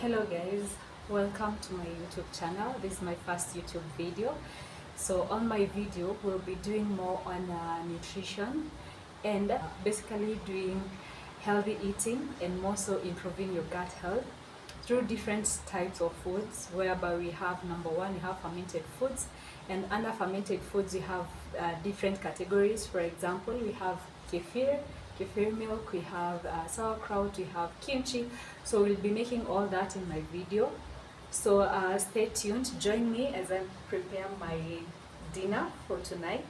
Hello guys, welcome to my YouTube channel. This is my first YouTube video. So on my video we'll be doing more on nutrition and basically doing healthy eating and more so improving your gut health through different types of foods, whereby we have number one, we have fermented foods, and under fermented foods we have different categories. For example, we have kefir milk, we have sauerkraut, we have kimchi. So we'll be making all that in my video. So stay tuned, join me as I prepare my dinner for tonight.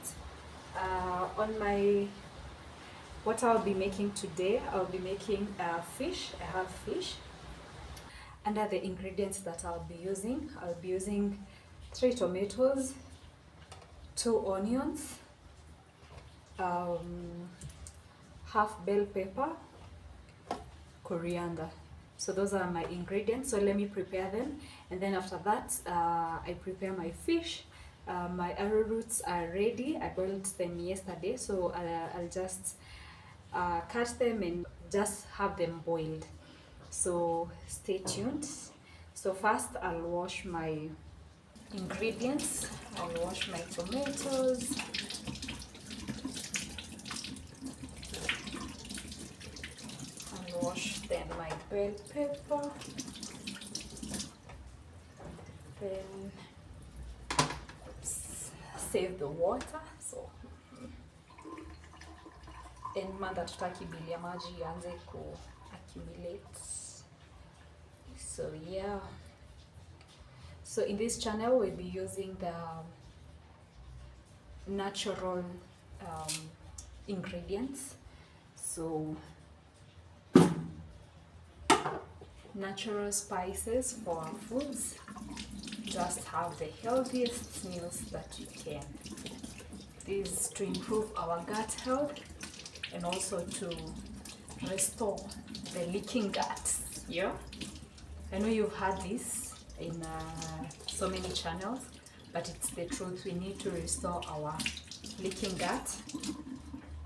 What I'll be making today, I'll be making fish. I have fish. Under the ingredients that I'll be using 3 tomatoes, 2 onions, half bell pepper, coriander. So those are my ingredients. So let me prepare them, and then after that I prepare my fish. My arrowroots are ready. I boiled them yesterday, so I'll just cut them and just have them boiled. So stay tuned. So first I'll wash my ingredients. I'll wash my tomatoes. I'll wash then my bell pepper. Then save the water. So and manda tutaki bili ya maji ianze ku accumulate. So yeah, so in this channel we'll be using the natural ingredients. So natural spices for our foods. Just have the healthiest meals that you can. This is to improve our gut health and also to restore the leaking guts. Yeah, I know you've heard this in so many channels, but it's the truth. We need to restore our leaking gut.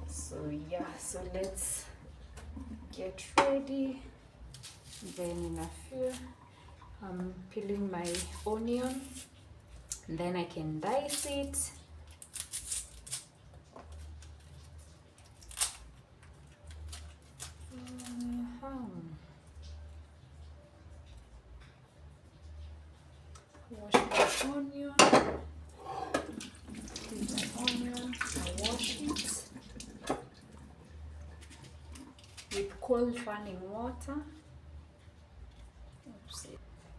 So yeah, so let's get ready. Then in a few, I'm peeling my onion, and then I can dice it. Wash my onion. Peel my onion. I wash it with cold running water.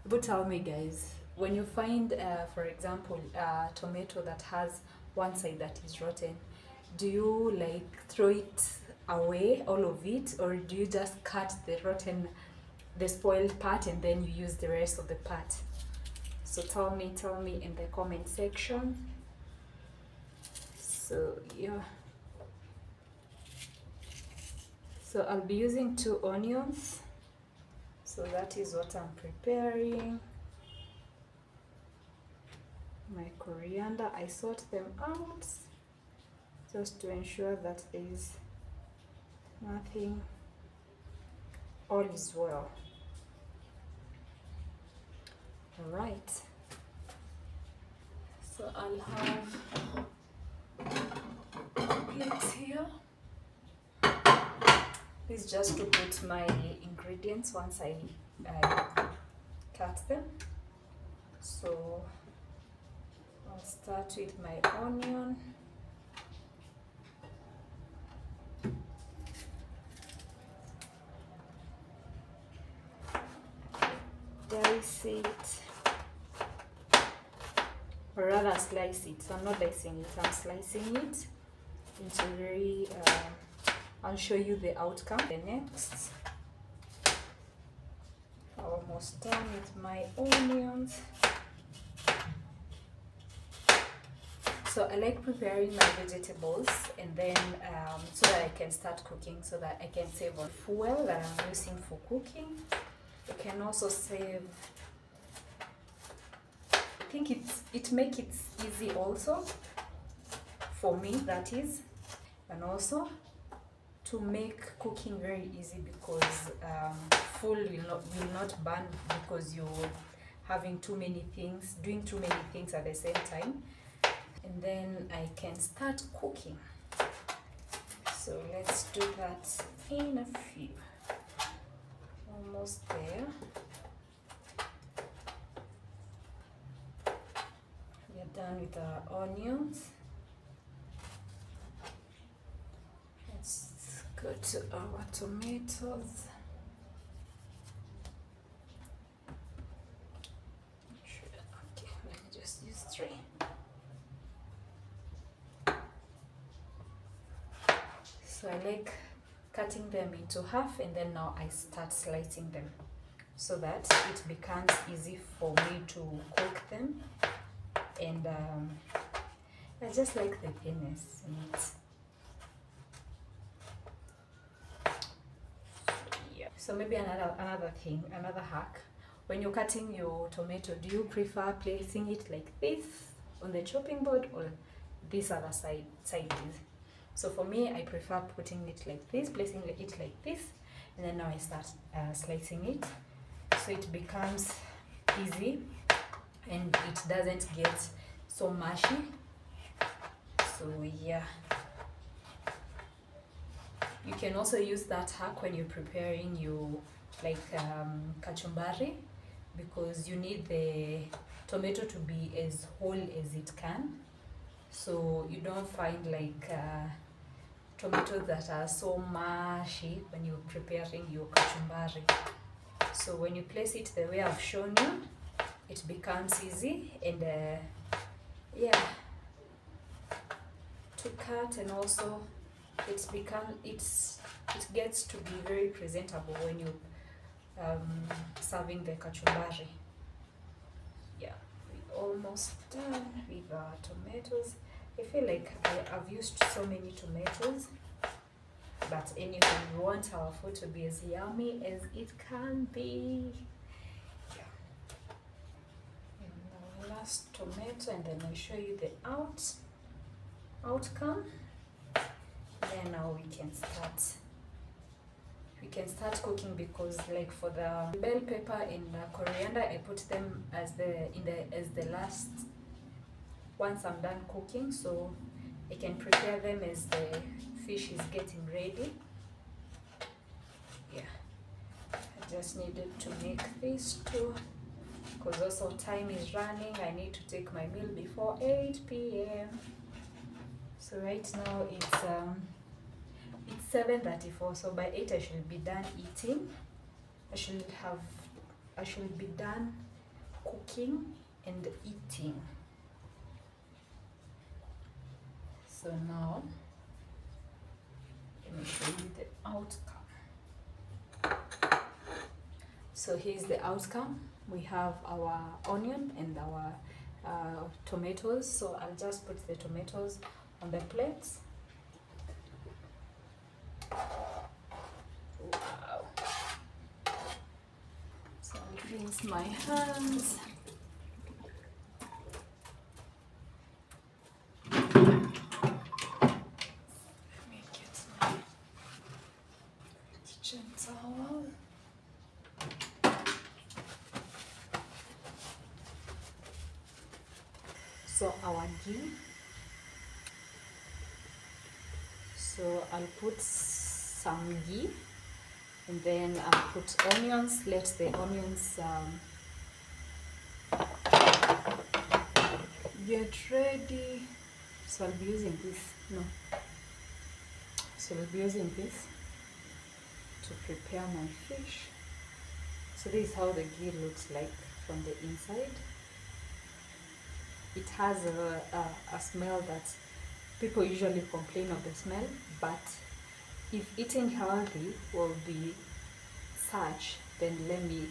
But tell me guys, when you find for example a tomato that has one side that is rotten, do you like throw it away, all of it, or do you just cut the spoiled part and then you use the rest of the part? So tell me in the comment section. So yeah, so I'll be using 2 onions. So that is what I'm preparing. My coriander, I sort them out just to ensure that there is nothing, all is well. All right, so I'll have plates here. This is just to put my ingredients once I cut them. So I'll start with my onion. Dice it, or rather slice it. So I'm not dicing it, I'm slicing it into very I'll show you the outcome. The next, almost done with my onions. So I like preparing my vegetables and then so that I can start cooking, so that I can save on fuel that I'm using for cooking. You can also save, I think it makes it easy also for me, that is, and also to to make cooking very easy because food will not burn because you're having too many things, doing too many things at the same time. And then I can start cooking. So let's do that in a few. Almost there. We are done with our onions. Let's go to our tomatoes. Okay, let me just use 3. So I like cutting them into half, and then now I start slicing them so that it becomes easy for me to cook them. And I just like the thinness in it. Yeah. So maybe another thing, another hack. When you're cutting your tomato, do you prefer placing it like this on the chopping board or this other sideways? So for me, I prefer putting it like this, placing it like this, and then now I start slicing it, so it becomes easy and it doesn't get so mushy. So yeah, you can also use that hack when you're preparing your kachumbari, because you need the tomato to be as whole as it can, so you don't find like tomatoes that are so mushy when you're preparing your kachumbari. So when you place it the way I've shown you, it becomes easy and yeah, to cut, and also it gets to be very presentable when you serving the kachumbari. Yeah, we're almost done with our tomatoes. I feel like I've used so many tomatoes, but anyway, we want our food to be as yummy as it can be. Yeah. And our last tomato, and then I'll show you the outcome. Then now we can start cooking, because like for the bell pepper and the coriander, I put them as the last once I'm done cooking, so I can prepare them as the fish is getting ready. Yeah, I just needed to make these two because also time is running. I need to take my meal before 8 p.m. So right now it's 7:34, so by 8 I should be done eating. I should be done cooking and eating. So now let me show you the outcome. So here's the outcome. We have our onion and our tomatoes. So I'll just put the tomatoes on the plates. Wow. So I'll rinse my hands. Let me get my kitchen towel. So our ghee. So I'll put some ghee, and then I'll put onions. Let the onions get ready. So I'll be using this. So I'll be using this to prepare my fish. So this is how the ghee looks like from the inside. It has a smell that people usually complain of the smell, but if eating healthy will be such, then let me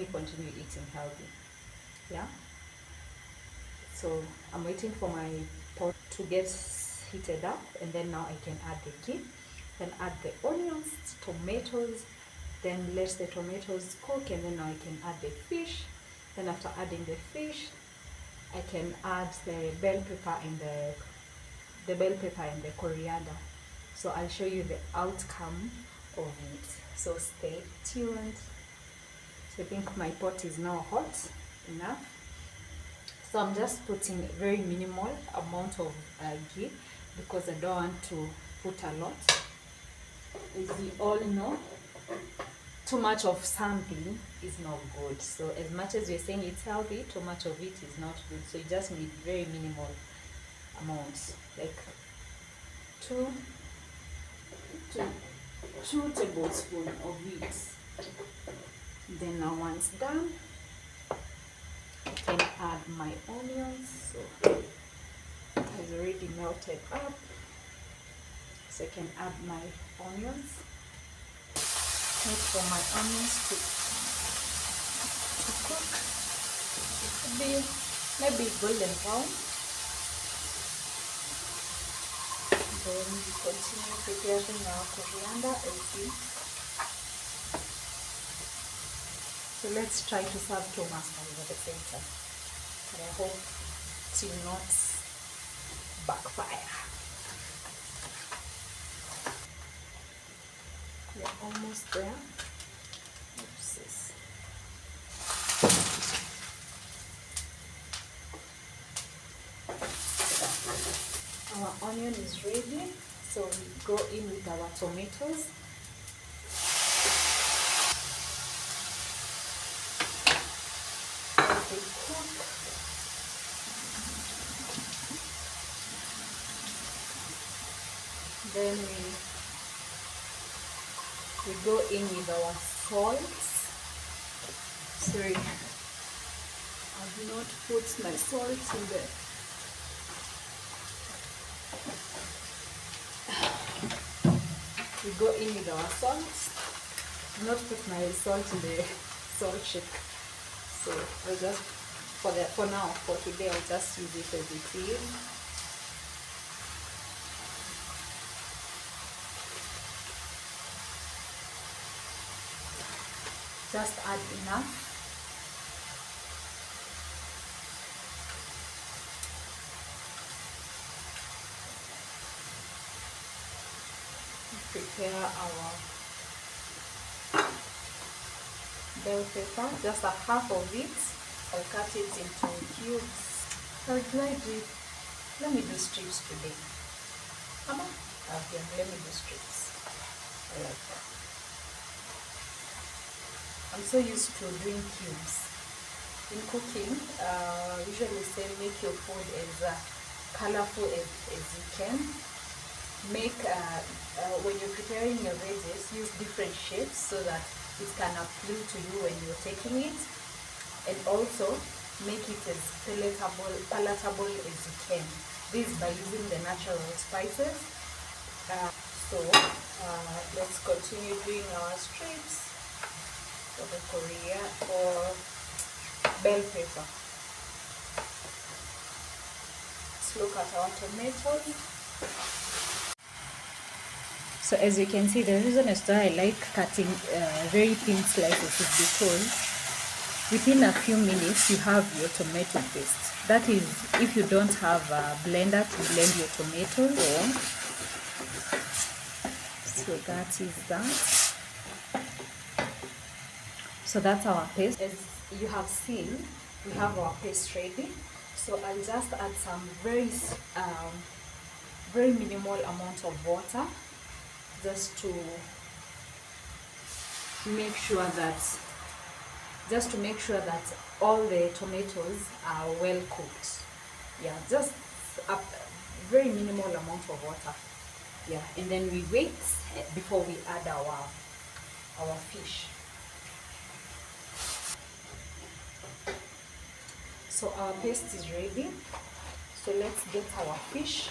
continue eating healthy. Yeah. So I'm waiting for my pot to get heated up, and then now I can add the ghee, then add the onions, tomatoes, then let the tomatoes cook, and then now I can add the fish. Then after adding the fish, I can add the bell pepper and the coriander. So I'll show you the outcome of it, so stay tuned. So I think my pot is now hot enough, so I'm just putting a very minimal amount of ghee because I don't want to put a lot. As you all know, too much of something is not good. So as much as we're saying it's healthy, too much of it is not good. So you just need very minimal amounts, like two tablespoons of it. Then now once done, I can add my onions. So it has already melted up, so I can add my onions. Wait for my onions to cook, maybe golden brown. Then we continue preparing our coriander and seeds. So let's try to serve two masters at the same time. And I hope it will not backfire. We're almost there. Oopsies. Our onion is ready, so we go in with our tomatoes. As they cook, then we go in with our salt. Sorry, I did not put my salt in there. We go in with our salt. I not put my salt in the salt shaker, so I'll just for now, for today, I'll just use it as it is. Just add enough. Prepare our bell pepper, just a half of it. I'll cut it into cubes. I'll grind it. Let me do strips today. Mama, okay, let me do strips. I like that. I'm so used to doing cubes. In cooking, usually say make your food as colorful as you can. Make when you're preparing your veggies, use different shapes so that it can appeal to you when you're taking it, and also make it as palatable as you can. This by using the natural spices. Let's continue doing our strips for the coriander or bell pepper. Let's look at our tomatoes. So as you can see, the reason as to why I like cutting very thin slices is because within a few minutes you have your tomato paste. That is, if you don't have a blender to blend your tomatoes. So that is that. So that's our paste. As you have seen, we have our paste ready. So I'll just add some very minimal amount of water, just to make sure that all the tomatoes are well cooked. Yeah, just a very minimal amount of water. Yeah, and then we wait before we add our fish. So our paste is ready. So let's get our fish.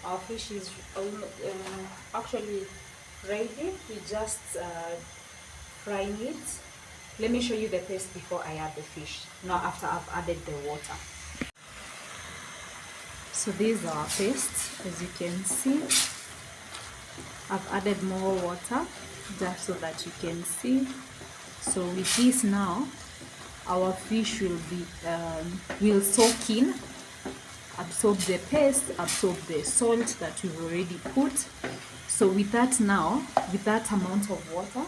Our fish is actually ready. We just frying it. Let me show you the paste before I add the fish. Now after I've added the water. So this is our paste. As you can see, I've added more water just so that you can see. So with this now, our fish will soak in, absorb the paste, absorb the salt that we've already put. So with that now, with that amount of water,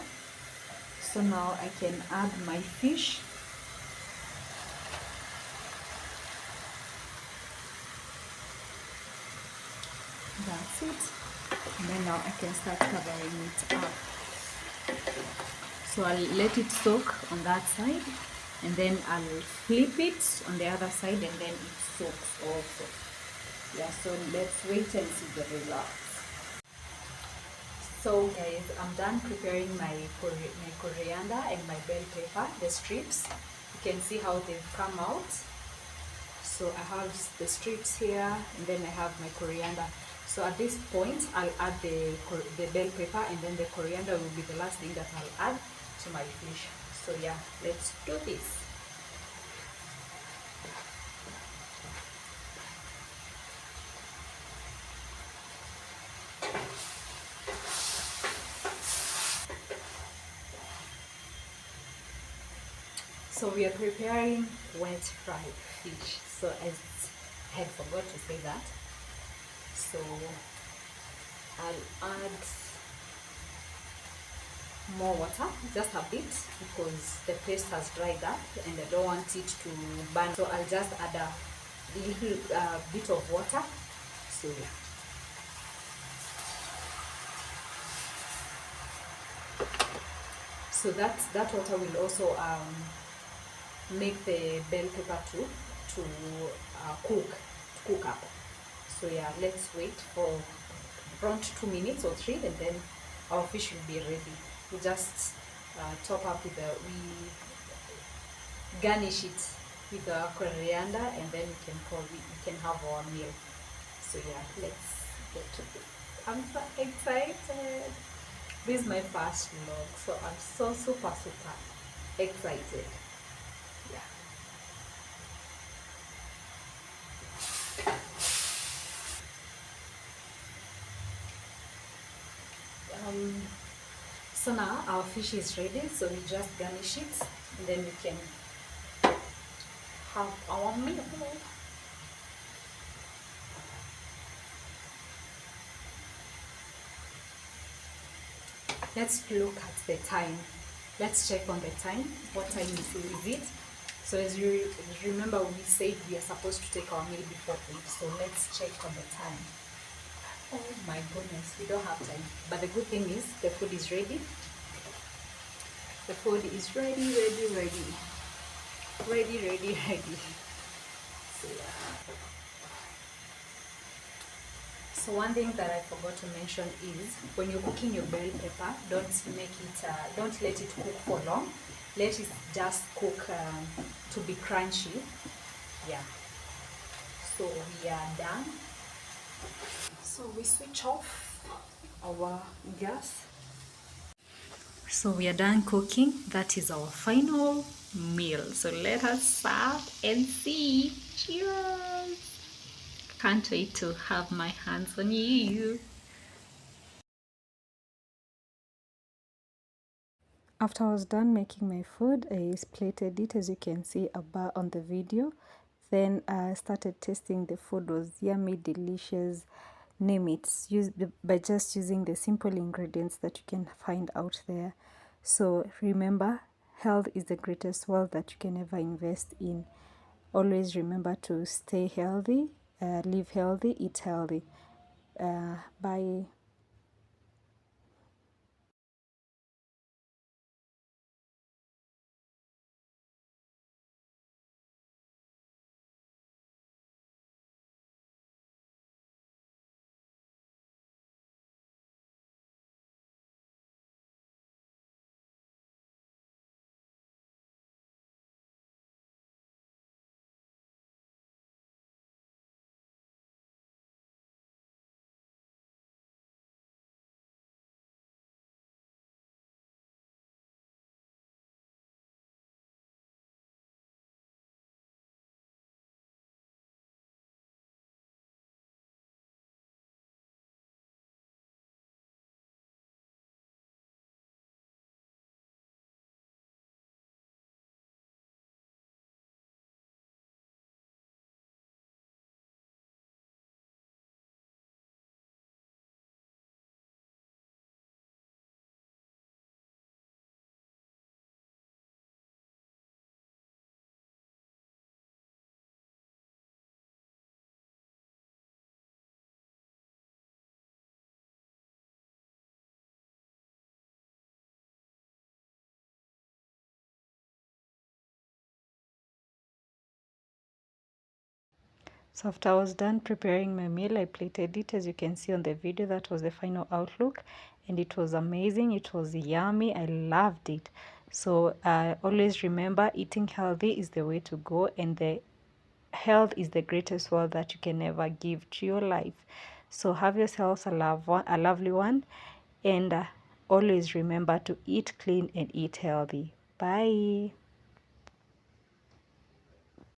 so now I can add my fish. That's it. And then now I can start covering it up. So I'll let it soak on that side, and then I'll flip it on the other side, and then it soaks also. Yeah, so let's wait and see the results. So guys, I'm done preparing my coriander and my bell pepper, the strips. You can see how they've come out. So I have the strips here, and then I have my coriander. So at this point, I'll add the bell pepper, and then the coriander will be the last thing that I'll add to my fish. So yeah, let's do this. So we are preparing wet fried fish. So I had forgot to say that. So I'll add more water, just a bit, because the paste has dried up and I don't want it to burn. So I'll just add a little bit of water. So yeah. So that water will also make the bell pepper to cook up. So yeah, let's wait for around 2 minutes or 3, and then our fish will be ready. We just top up with we garnish it with the coriander, and then we can have our meal. So yeah, let's get to it. I'm so excited. This is my first vlog, so I'm so super excited. Yeah. So now our fish is ready, so we just garnish it, and then we can have our meal. Let's look at the time. Let's check on the time. What time is it? So as you remember, we said we are supposed to take our meal before 8. So let's check on the time. Oh my goodness, we don't have time. But the good thing is the food is ready. The food is ready. So yeah. So one thing that I forgot to mention is when you're cooking your bell pepper, don't let it cook for long. Let it just cook to be crunchy. Yeah. So we are done. So we switch off our gas. So we are done cooking. That is our final meal. So let us serve and see. Cheers! Can't wait to have my hands on you. After I was done making my food, I plated it as you can see above on the video. Then I started tasting the food. Was yummy, delicious, name it, by just using the simple ingredients that you can find out there. So remember, health is the greatest wealth that you can ever invest in. Always remember to stay healthy, live healthy, eat healthy. Bye. So after I was done preparing my meal, I plated it. As you can see on the video, that was the final outlook, and it was amazing. It was yummy. I loved it. So always remember, eating healthy is the way to go, and the health is the greatest wealth that you can ever give to your life. So have yourselves a lovely one, and always remember to eat clean and eat healthy. Bye.